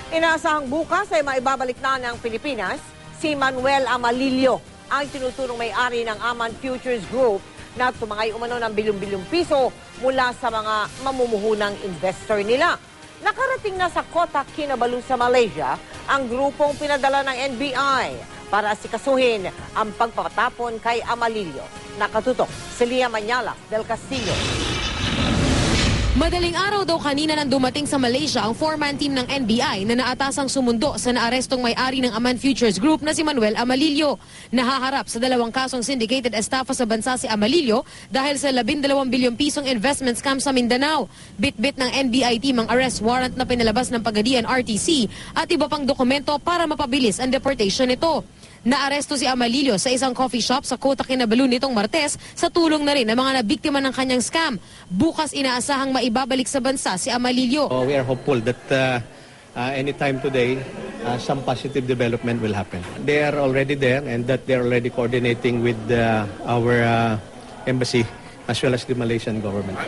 Inaasahang bukas ay maibabalik na ng Pilipinas si Manuel Amalillo, ang tinuturong may-ari ng Aman Futures Group na tumangay umano ng bilyong-bilyong piso mula sa mga mamumuhunang investor nila. Nakarating na sa Kota Kinabalu sa Malaysia ang grupong pinadala ng NBI para asikasuhin ang pagpapatapon kay Amalillo. Nakatutok si Lia Manyala del Castillo. Madaling araw daw kanina nang dumating sa Malaysia ang four-man team ng NBI na naatasang sumundo sa naarestong may-ari ng Aman Futures Group na si Manuel Amalillo. Nahaharap sa 2 kasong syndicated estafa sa bansa si Amalillo dahil sa 12 bilyong pisong investment scam sa Mindanao. Bit-bit ng NBI team ang arrest warrant na pinalabas ng Pagadian RTC at iba pang dokumento para mapabilis ang deportation nito. Naaresto si Amalillo sa isang coffee shop sa Kota Kinabalu nitong Martes sa tulong na rin ng mga nabiktima ng kanyang scam. Bukas inaasahang maibabalik sa bansa si Amalillo. We are hopeful that anytime today, some positive development will happen. They are already there and that they are already coordinating with our embassy as well as the Malaysian government.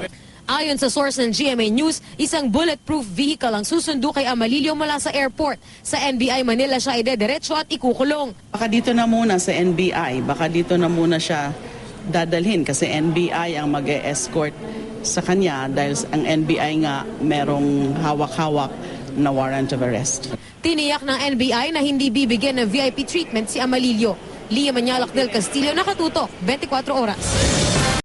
Ayon sa source ng GMA News, isang bulletproof vehicle ang susundo kay Amalillo mula sa airport. Sa NBI Manila siya idediretso at ikukulong. Baka dito na muna sa NBI, baka dito na muna siya dadalhin kasi NBI ang mag-e-escort sa kanya dahil ang NBI nga merong hawak-hawak na warrant of arrest. Tiniyak ng NBI na hindi bibigyan ng VIP treatment si Amalillo. Lia Manyalak del Castillo, nakatutok, 24 oras.